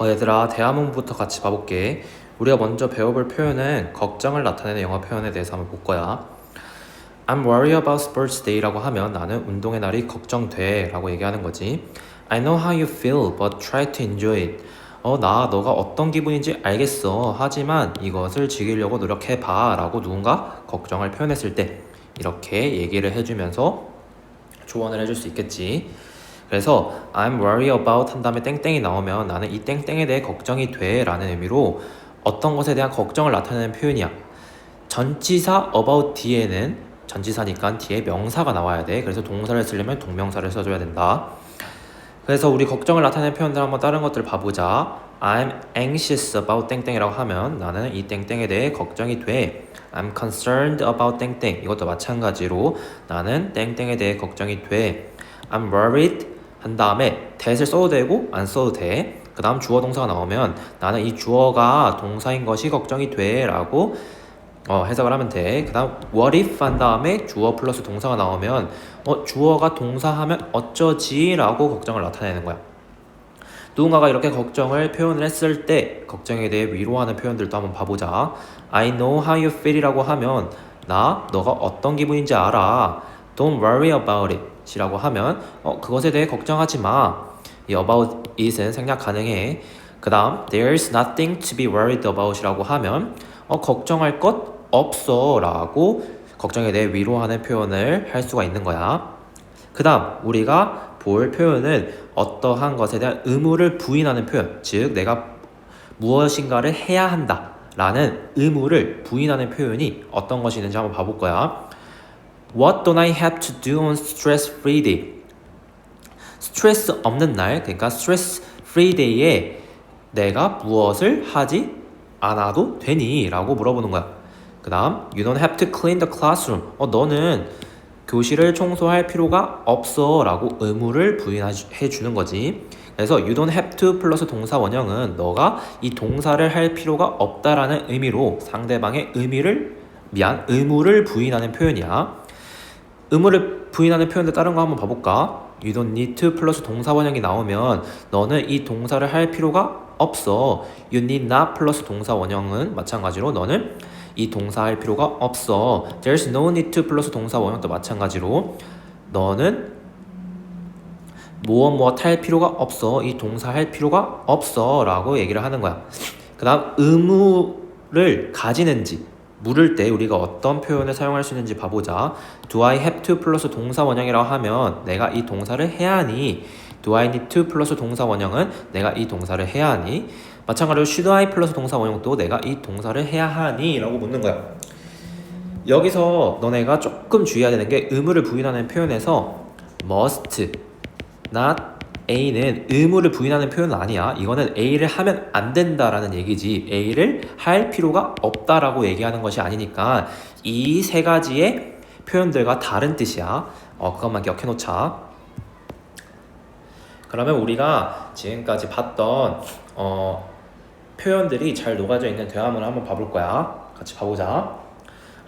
얘들아, 대화문부터 같이 봐볼게. 우리가 먼저 배워볼 표현은 걱정을 나타내는 영어 표현에 대해서 한번 볼 거야. I'm worried about sports day라고 하면 나는 운동의 날이 걱정돼 라고 얘기하는 거지. I know how you feel, but try to enjoy it. 너가 어떤 기분인지 알겠어. 하지만 이것을 즐기려고 노력해봐 라고 누군가 걱정을 표현했을 때 이렇게 얘기를 해주면서 조언을 해줄 수 있겠지. 그래서 I'm worried about 한 다음에 땡땡이 나오면 나는 이 땡땡에 대해 걱정이 돼 라는 의미로 어떤 것에 대한 걱정을 나타내는 표현이야. 전치사 about 뒤에는 전치사니까 뒤에 명사가 나와야 돼. 그래서 동사를 쓰려면 동명사를 써줘야 된다. 그래서 우리 걱정을 나타내는 표현들 한번 다른 것들 봐보자. I'm anxious about 땡땡이라고 하면 나는 이 땡땡에 대해 걱정이 돼. I'm concerned about 땡땡. 이것도 마찬가지로 나는 땡땡에 대해 걱정이 돼. I'm worried 한 다음에 that을 써도 되고 안 써도 돼. 그 다음 주어 동사가 나오면 나는 이 주어가 동사인 것이 걱정이 돼 라고 해석을 하면 돼. 그 다음 what if 한 다음에 주어 플러스 동사가 나오면 주어가 동사하면 어쩌지 라고 걱정을 나타내는 거야. 누군가가 이렇게 걱정을 표현을 했을 때 걱정에 대해 위로하는 표현들도 한번 봐보자. I know how you feel 이라고 하면 너가 어떤 기분인지 알아. Don't worry about it 이라고 하면 그것에 대해 걱정하지 마. 이 about it은 생략 가능해. 그 다음 there's nothing to be worried about 이라고 하면 걱정할 것 없어 라고 걱정에 대해 위로하는 표현을 할 수가 있는 거야. 그 다음 우리가 볼 표현은 어떠한 것에 대한 의무를 부인하는 표현, 즉 내가 무엇인가를 해야 한다 라는 의무를 부인하는 표현이 어떤 것이 있는지 한번 봐볼 거야. What don't I have to do on stress-free day? 스트레스 없는 날, 그러니까 stress-free day에 내가 무엇을 하지 않아도 되니? 라고 물어보는 거야. 그 다음 You don't have to clean the classroom. 너는 교실을 청소할 필요가 없어 라고 의무를 부인해 주는 거지. 그래서 you don't have to 플러스 동사 원형은 너가 이 동사를 할 필요가 없다라는 의미로 상대방의 의무를 부인하는 표현이야. 의무를 부인하는 표현들 다른 거 한번 봐볼까? You don't need to 플러스 동사 원형이 나오면 너는 이 동사를 할 필요가 없어. You need not 플러스 동사 원형은 마찬가지로 너는 이 동사 할 필요가 없어. There's no need to 플러스 동사 원형도 마찬가지로 너는 무엇 할 필요가 없어. 이 동사 할 필요가 없어 라고 얘기를 하는 거야. 그 다음 의무를 가지는지 물을 때 우리가 어떤 표현을 사용할 수 있는지 봐보자. Do I have to 플러스 동사 원형이라고 하면 내가 이 동사를 해야 하니. Do I need to 플러스 동사 원형은 내가 이 동사를 해야 하니. 마찬가지로 should I 플러스 동사 원형도 내가 이 동사를 해야 하니 라고 묻는 거야. 여기서 너네가 조금 주의해야 되는 게 의무를 부인하는 표현에서 must, not A는 의무를 부인하는 표현은 아니야. 이거는 A를 하면 안 된다라는 얘기지 A를 할 필요가 없다라고 얘기하는 것이 아니니까 이 세 가지의 표현들과 다른 뜻이야. 그것만 기억해 놓자. 그러면 우리가 지금까지 봤던 표현들이 잘 녹아져 있는 대화문을 한번 봐볼 거야. 같이 봐보자.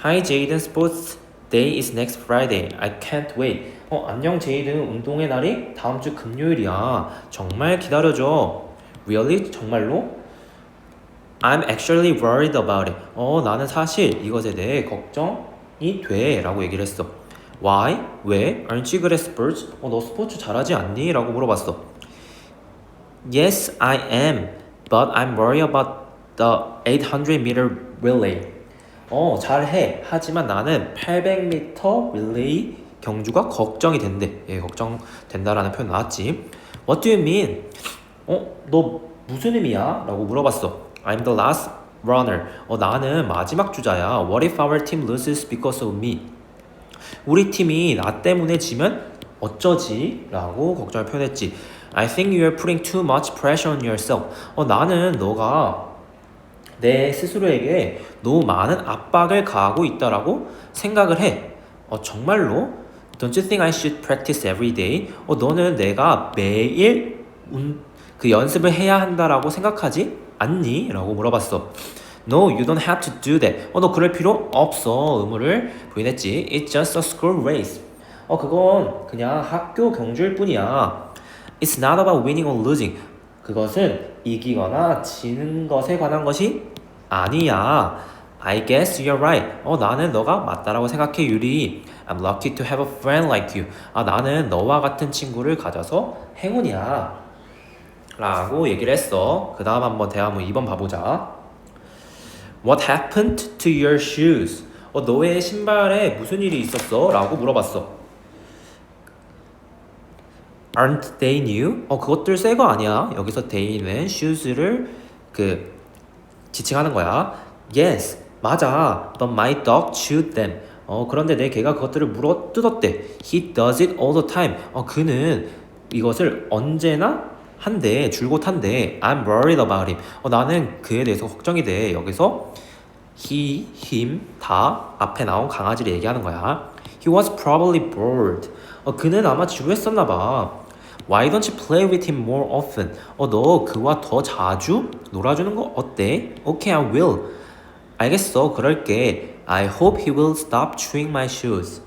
Hi Jaden, sports day is next Friday. I can't wait. 안녕 제이든, 운동의 날이 다음 주 금요일이야. 정말 기다려줘. Really? 정말로? I'm actually worried about it. 나는 사실 이것에 대해 걱정이 돼 라고 얘기를 했어. Why? 왜? Aren't you good at sports? 너 스포츠 잘하지 않니? 라고 물어봤어. Yes, I am. But I'm worried about the 800-meter relay. 잘해. 하지만 나는 800m 릴레이 경주가 걱정이 된대. 걱정된다라는 표현 나왔지. What do you mean? 너 무슨 의미야? 라고 물어봤어. I'm the last runner. 나는 마지막 주자야. What if our team loses because of me? 우리 팀이 나 때문에 지면 어쩌지? 라고 걱정을 표현했지. I think you are putting too much pressure on yourself. 나는 너가 내 스스로에게 너무 많은 압박을 가하고 있다라고 생각을 해. 정말로? Don't you think I should practice every day? 너는 내가 매일 그 연습을 해야 한다라고 생각하지 않니? 라고 물어봤어. No, you don't have to do that. 너 그럴 필요 없어. 의무를 부인했지. It's just a school race. 그건 그냥 학교 경주일 뿐이야. It's not about winning or losing. 그것은 이기거나 지는 것에 관한 것이 아니야. I guess you're right. 나는 너가 맞다라고 생각해, 유리. I'm lucky to have a friend like you. 나는 너와 같은 친구를 가져서 행운이야. 라고 얘기를 했어. 그 다음 한번 대화문 2번 봐보자. What happened to your shoes? 너의 신발에 무슨 일이 있었어? 라고 물어봤어. Aren't they new? 그것들 새 거 아니야? 여기서 they는 shoes를 지칭하는 거야. Yes, 맞아. But my dog chewed them. 그런데 내 개가 그것들을 물어 뜯었대. He does it all the time. 그는 이것을 언제나 한대, 줄곧 한대. I'm worried about him. 나는 그에 대해서 걱정이 돼. 여기서 he, him 다 앞에 나온 강아지를 얘기하는 거야. He was probably bored. 그는 아마 지루했었나 봐. Why don't you play with him more often? 너 그와 더 자주 놀아주는 거 어때? Okay, I will. 알겠어, 그럴게. I hope he will stop chewing my shoes.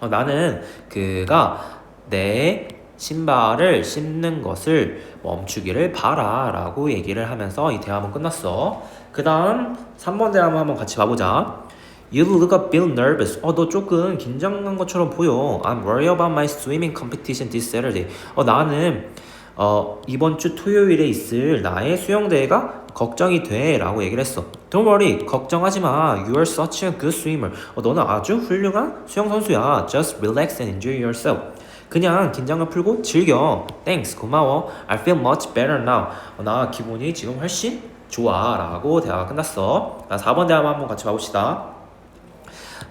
나는 그가 내 신발을 씹는 것을 멈추기를 바라 라고 얘기를 하면서 이 대화문 끝났어. 그 다음 3번 대화문 한번 같이 봐보자. You look a bit nervous. 너 조금 긴장한 것처럼 보여. I'm worried about my swimming competition this Saturday. 나는 이번 주 토요일에 있을 나의 수영대회가 걱정이 돼 라고 얘기를 했어. Don't worry, 걱정하지 마. You are such a good swimmer. 너는 아주 훌륭한 수영선수야. Just relax and enjoy yourself. 그냥 긴장을 풀고 즐겨. Thanks, 고마워. I feel much better now. 나 기분이 지금 훨씬 좋아 라고 대화가 끝났어. 4번 대화 한번 같이 봐봅시다.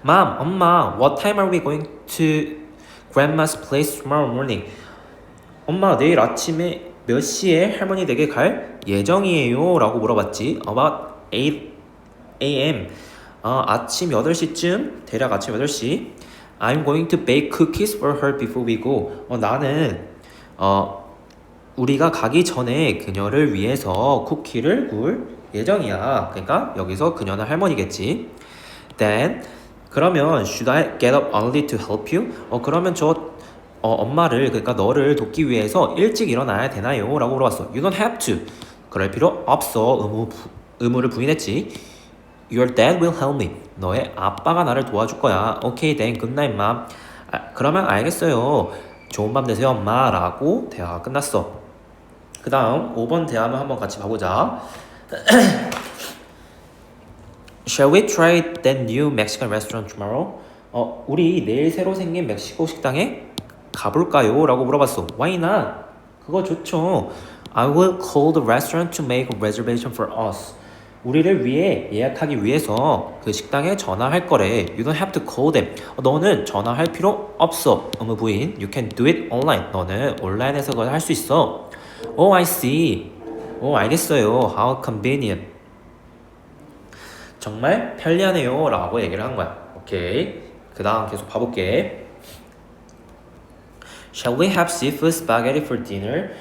Mom, 엄마, what time are we going to Grandma's place tomorrow morning? 엄마, 내일 아침에 몇 시에 할머니 댁에 갈 예정이에요? 라고 물어봤지. About 8 a.m. 아침 8시쯤, 대략 아침 8시. I'm going to bake cookies for her before we go. 나는 우리가 가기 전에 그녀를 위해서 쿠키를 구울 예정이야. 그러니까 여기서 그녀는 할머니겠지. Then 그러면 should I get up early to help you? 그러면 엄마를, 그러니까 너를 돕기 위해서 일찍 일어나야 되나요? 라고 물어봤어. You don't have to. 그럴 필요 없어. 의무를 부인했지. Your dad will help me. 너의 아빠가 나를 도와줄 거야. Okay then, good night, mom. 그러면 알겠어요. 좋은 밤 되세요, 엄마. 라고 대화가 끝났어. 그 다음 5번 대화만 한번 같이 봐보자. Shall we try that new Mexican restaurant tomorrow? 우리 내일 새로 생긴 멕시코 식당에 가볼까요? 라고 물어봤어. Why not? 그거 좋죠. I will call the restaurant to make a reservation for us. 우리를 위해 예약하기 위해서 그 식당에 전화할 거래. You don't have to call them. 너는 전화할 필요 없어. 의무 부인. You can do it online. 너는 온라인에서 그걸 할 수 있어. Oh, I see. 알겠어요. How convenient. 정말 편리하네요 라고 얘기를 한 거야. 오케이. 그 다음 계속 봐볼게. Shall we have seafood spaghetti for dinner?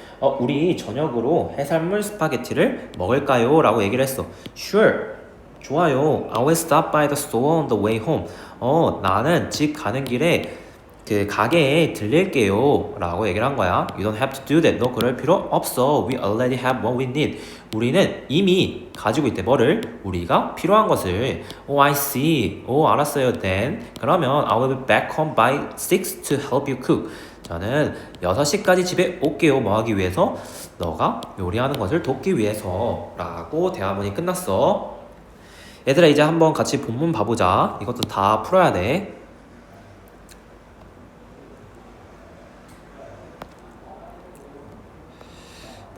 우리 저녁으로 해산물 스파게티를 먹을까요? 라고 얘기를 했어. Sure. 좋아요. I will stop by the store on the way home. 나는 집 가는 길에 그 가게에 들릴게요 라고 얘기를 한 거야. You don't have to do that. 너 그럴 필요 없어. We already have what we need. 우리는 이미 가지고 있대. 뭐를? 우리가 필요한 것을. Oh, I see. 알았어요. Then 그러면 I will be back home by 6 to help you cook. 저는 6시까지 집에 올게요. 뭐 하기 위해서? 너가 요리하는 것을 돕기 위해서 라고 대화문이 끝났어. 얘들아, 이제 한번 같이 본문 봐보자. 이것도 다 풀어야 돼.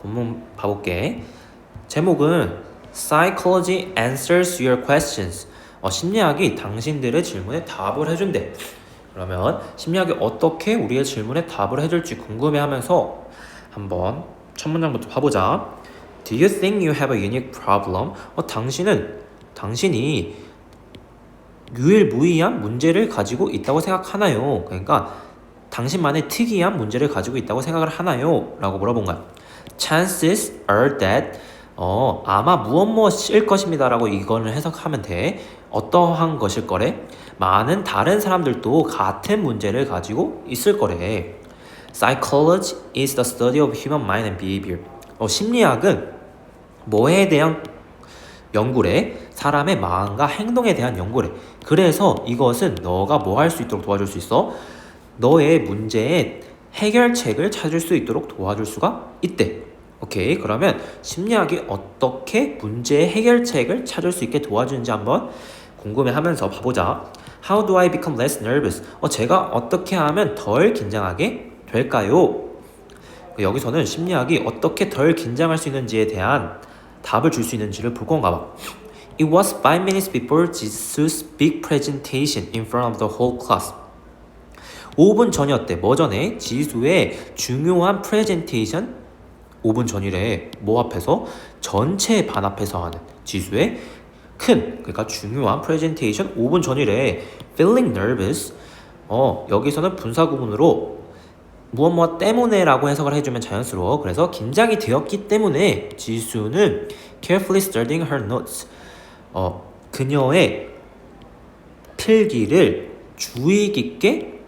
본문 봐볼게. 제목은 Psychology answers your questions. 심리학이 당신들의 질문에 답을 해준대. 그러면 심리학이 어떻게 우리의 질문에 답을 해줄지 궁금해하면서 한번 첫 문장부터 봐보자. Do you think you have a unique problem? 당신이 유일무이한 문제를 가지고 있다고 생각하나요? 그러니까 당신만의 특이한 문제를 가지고 있다고 생각을 하나요? 라고 물어본 거야. Chances are that 아마 무엇일 것입니다 라고 이거를 해석하면 돼. 어떠한 것일 거래? 많은 다른 사람들도 같은 문제를 가지고 있을 거래. Psychology is the study of human mind and behavior. 심리학은 뭐에 대한 연구래? 사람의 마음과 행동에 대한 연구래. 그래서 이것은 너가 뭐 할 수 있도록 도와줄 수 있어? 너의 문제의 해결책을 찾을 수 있도록 도와줄 수가 있대. 오케이, 그러면 심리학이 어떻게 문제의 해결책을 찾을 수 있게 도와주는지 한번 궁금해하면서 봐보자. How do I become less nervous? 제가 어떻게 하면 덜 긴장하게 될까요? 여기서는 심리학이 어떻게 덜 긴장할 수 있는지에 대한 답을 줄 수 있는지를 볼 건가 봐. It was 5 minutes before Jesus' big presentation in front of the whole class. 5분 전이었대. 뭐 전에? 지수의 중요한 프레젠테이션 5분 전이래. 뭐 앞에서? 전체 반 앞에서 하는 지수의 그러니까 중요한 프레젠테이션 5분 전이래. Feeling nervous. 여기서는 분사 구문으로 무엇 때문에라고 해석을 해주면 자연스러워. 그래서 긴장이 되었기 때문에 지수는 carefully studying her notes. 그녀의 필기를 주의 깊게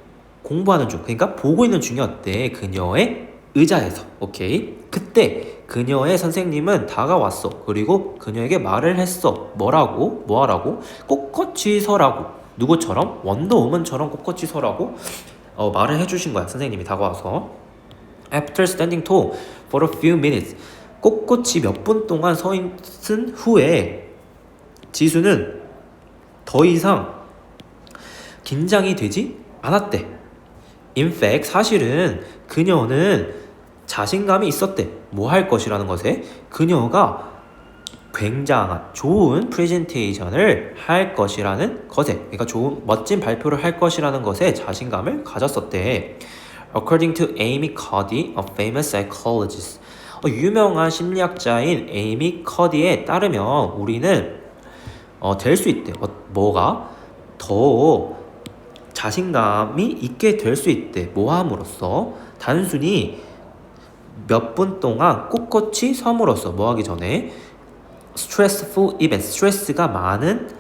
공부하는 중. 그러니까 보고 있는 중이었대. 그녀의 의자에서. 오케이. 그때 그녀의 선생님은 다가왔어. 그리고 그녀에게 말을 했어. 뭐라고? 뭐하라고? 꼿꼿이 서라고. 누구처럼? 원더우먼처럼 꼿꼿이 서라고 말을 해주신 거야. 선생님이 다가와서. After standing tall for a few minutes. 꼿꼿이 몇 분 동안 서 있은 후에 지수는 더 이상 긴장이 되지 않았대. In fact, 사실은 그녀는 자신감이 있었대. 뭐 할 것이라는 것에. 그녀가 굉장한 좋은 프레젠테이션을 할 것이라는 것에, 그러니까 좋은 멋진 발표를 할 것이라는 것에 자신감을 가졌었대. According to Amy Cuddy, a famous psychologist. 유명한 심리학자인 에이미 커디에 따르면 우리는 될 수 있대. 뭐가? 더 자신감이 있게 될 수 있대. 뭐 함으로써? 단순히 몇 분 동안 꼿꼿이 섬으로써. 뭐 하기 전에? stressful events, 스트레스가 많은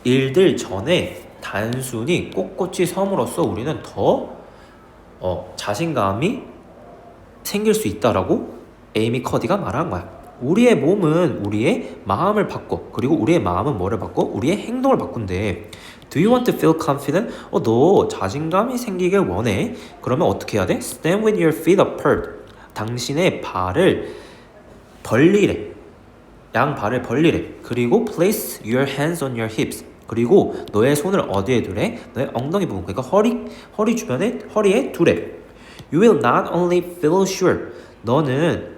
일들 전에 단순히 꼿꼿이 섬으로써 우리는 더 자신감이 생길 수 있다라고 에이미 커디가 말한 거야. 우리의 몸은 우리의 마음을 바꿔. 그리고 우리의 마음은 뭐를 바꿔? 우리의 행동을 바꾼대. Do you want to feel confident? 너 자신감이 생기길 원해? 그러면 어떻게 해야 돼? Stand with your feet apart. 당신의 발을 벌리래. 양발을 벌리래. 그리고 place your hands on your hips. 그리고 너의 손을 어디에 두래? 너의 엉덩이 부분. 그러니까 허리 주변에, 허리에 두래. You will not only feel sure. 너는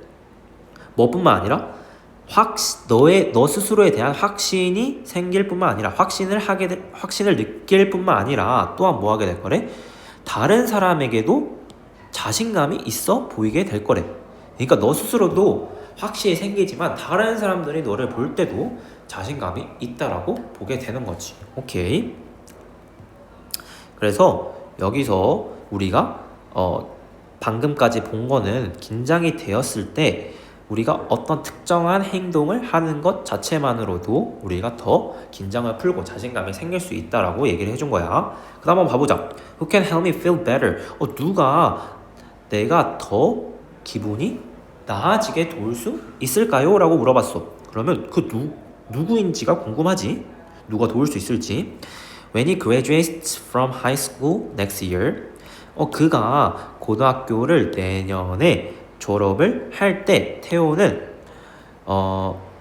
뭐뿐만 아니라 너 스스로에 대한 확신이 생길 뿐만 아니라 확신을 느낄 뿐만 아니라 또한 뭐 하게 될 거래? 다른 사람에게도 자신감이 있어 보이게 될 거래. 그러니까 너 스스로도 확신이 생기지만 다른 사람들이 너를 볼 때도 자신감이 있다라고 보게 되는 거지. 오케이. 그래서 여기서 우리가 방금까지 본 거는 긴장이 되었을 때 우리가 어떤 특정한 행동을 하는 것 자체만으로도 우리가 더 긴장을 풀고 자신감이 생길 수 있다라고 얘기를 해준 거야. 그 다음 한번 봐보자. Who can help me feel better? 누가 내가 더 기분이 나아지게 도울 수 있을까요? 라고 물어봤어. 그러면 그 누구인지가 궁금하지? 누가 도울 수 있을지. When he graduates from high school next year. 그가 고등학교를 내년에 졸업을 할 때 태호는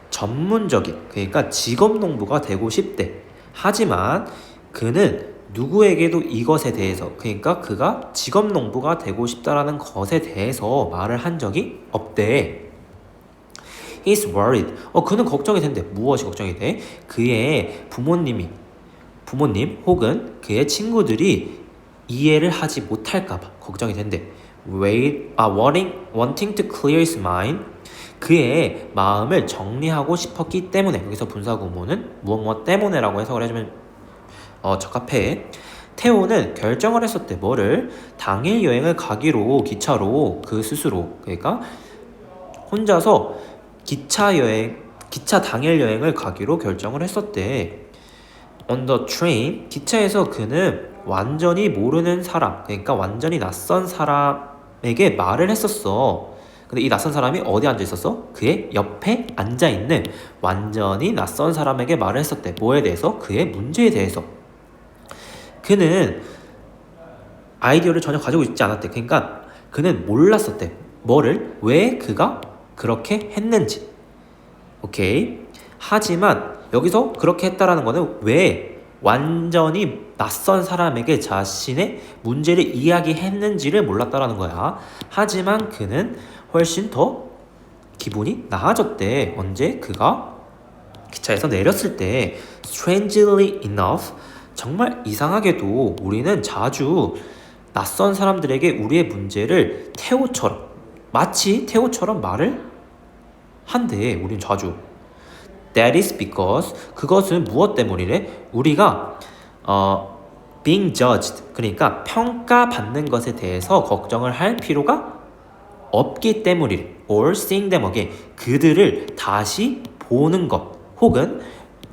전문적인, 그러니까 직업농부가 되고 싶대. 하지만 그는 누구에게도 이것에 대해서, 그러니까 그가 직업농부가 되고 싶다라는 것에 대해서 말을 한 적이 없대. He's worried. 그는 걱정이 된대. 무엇이 걱정이 돼? 그의 부모님 혹은 그의 친구들이 이해를 하지 못할까봐 걱정이 된대. wanting to clear his mind. 그의 마음을 정리하고 싶었기 때문에. 여기서 분사구문은 무엇 때문에라고 해석을 해주면 적합해. 태호는 결정을 했었대. 뭐를? 당일 여행을 가기로, 기차로, 그 스스로. 그러니까 혼자서 기차 당일 여행을 가기로 결정을 했었대. On the train, 기차에서 그는 완전히 모르는 사람, 그러니까 완전히 낯선 사람에게 말을 했었어. 근데 이 낯선 사람이 어디 앉아 있었어? 그의 옆에 앉아 있는 완전히 낯선 사람에게 말을 했었대. 뭐에 대해서? 그의 문제에 대해서. 그는 아이디어를 전혀 가지고 있지 않았대. 그러니까 그는 몰랐었대. 뭐를? 왜 그가 그렇게 했는지. 오케이. 하지만 여기서 그렇게 했다라는 거는 왜 완전히 낯선 사람에게 자신의 문제를 이야기했는지를 몰랐다라는 거야. 하지만 그는 훨씬 더 기분이 나아졌대. 언제? 그가 기차에서 내렸을 때. Strangely enough, 정말 이상하게도 우리는 자주 낯선 사람들에게 우리의 문제를 태오처럼, 마치 태오처럼 말을 한대. 우린 자주. That is because, 그것은 무엇 때문이래? 우리가 being judged, 그러니까 평가받는 것에 대해서 걱정을 할 필요가 없기 때문이래. Or seeing them again, 그들을 다시 보는 것, 혹은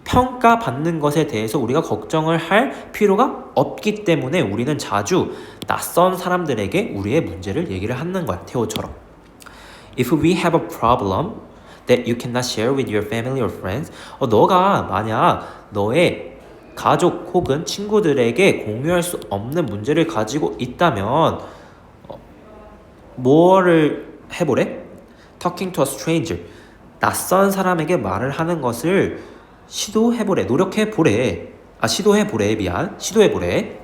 평가받는 것에 대해서 우리가 걱정을 할 필요가 없기 때문에 우리는 자주 낯선 사람들에게 우리의 문제를 얘기를 하는 거야. 태호처럼. If we have a problem that you cannot share with your family or friends, 너가 만약 너의 가족 혹은 친구들에게 공유할 수 없는 문제를 가지고 있다면 뭐를 해보래? Talking to a stranger, 낯선 사람에게 말을 하는 것을 시도해보래. 노력해보래. 시도해보래. 시도해보래.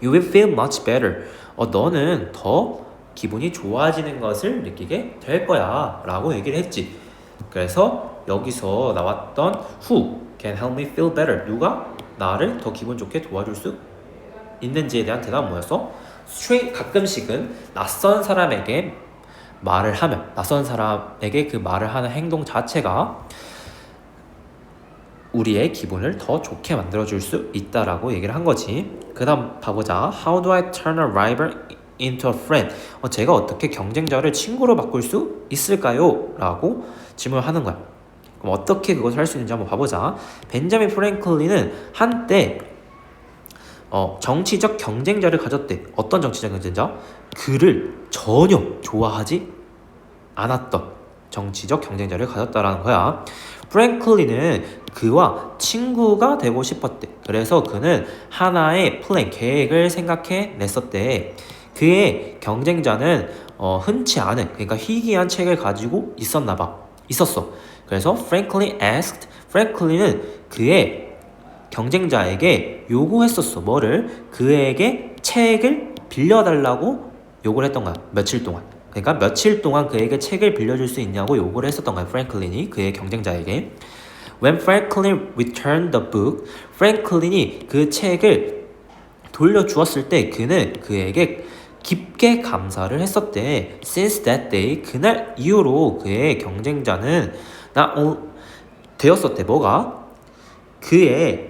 You will feel much better. 너는 더 기분이 좋아지는 것을 느끼게 될 거야 라고 얘기를 했지. 그래서 여기서 나왔던 Who can help me feel better, 누가 나를 더 기분 좋게 도와줄 수 있는지에 대한 대답은 뭐였어? 가끔씩은 낯선 사람에게 말을 하면, 낯선 사람에게 그 말을 하는 행동 자체가 우리의 기분을 더 좋게 만들어줄 수 있다라고 얘기를 한 거지. 그 다음 봐보자. How do I turn a rival into a friend? 제가 어떻게 경쟁자를 친구로 바꿀 수 있을까요? 라고 질문을 하는 거야. 그럼 어떻게 그것을 할 수 있는지 한번 봐보자. 벤자민 프랭클린은 한때 정치적 경쟁자를 가졌대. 어떤 정치적 경쟁자? 그를 전혀 좋아하지 않았던 정치적 경쟁자를 가졌다라는 거야. 프랭클린은 그와 친구가 되고 싶었대. 그래서 그는 하나의 플랜, 계획을 생각해 냈었대. 그의 경쟁자는 흔치 않은, 그러니까 희귀한 책을 가지고 있었어. 그래서 프랭클린은 그의 경쟁자에게 요구했었어. 뭐를? 그에게 책을 빌려달라고 요구를 했던 거야. 며칠 동안. 그러니까 며칠 동안 그에게 책을 빌려줄 수 있냐고 요구를 했었던 거야. 프랭클린이 그의 경쟁자에게. When Franklin returned the book, 프랭클린이 그 책을 돌려주었을 때 그는 그에게 깊게 감사를 했었대. Since that day, 그날 이후로 그의 경쟁자는 되었었대. 뭐가? 그의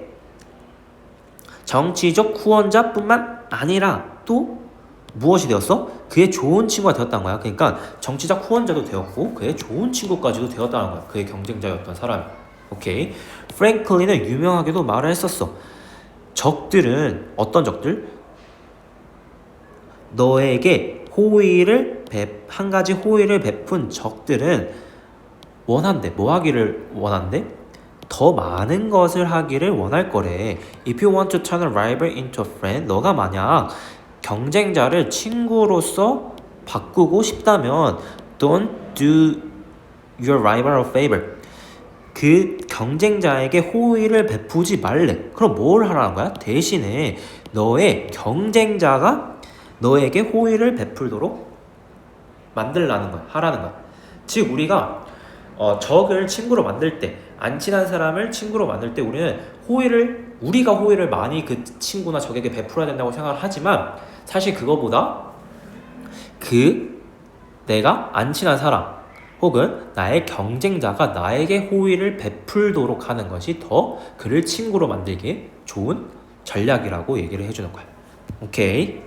정치적 후원자뿐만 아니라 또 무엇이 되었어? 그의 좋은 친구가 되었다는 거야. 그러니까 정치적 후원자도 되었고 그의 좋은 친구까지도 되었다는 거야. 그의 경쟁자였던 사람이. 오케이. 프랭클린은 유명하게도 말을 했었어. 적들은, 어떤 적들? 너에게 한 가지 호의를 베푼 적들은 원한대. 뭐 하기를 원한대? 더 많은 것을 하기를 원할 거래. If you want to turn a rival into a friend, 너가 만약 경쟁자를 친구로서 바꾸고 싶다면 Don't do your rival a favor. 그 경쟁자에게 호의를 베푸지 말래. 그럼 뭘 하라는 거야? 대신에 너의 경쟁자가 너에게 호의를 베풀도록 만들라는 거야. 하라는 거야. 즉 우리가 적을 친구로 만들 때, 안 친한 사람을 친구로 만들 때 우리는 우리가 호의를 많이 그 친구나 적에게 베풀어야 된다고 생각을 하지만 사실 그거보다 내가 안 친한 사람 혹은 나의 경쟁자가 나에게 호의를 베풀도록 하는 것이 더 그를 친구로 만들기에 좋은 전략이라고 얘기를 해주는 거야. 오케이.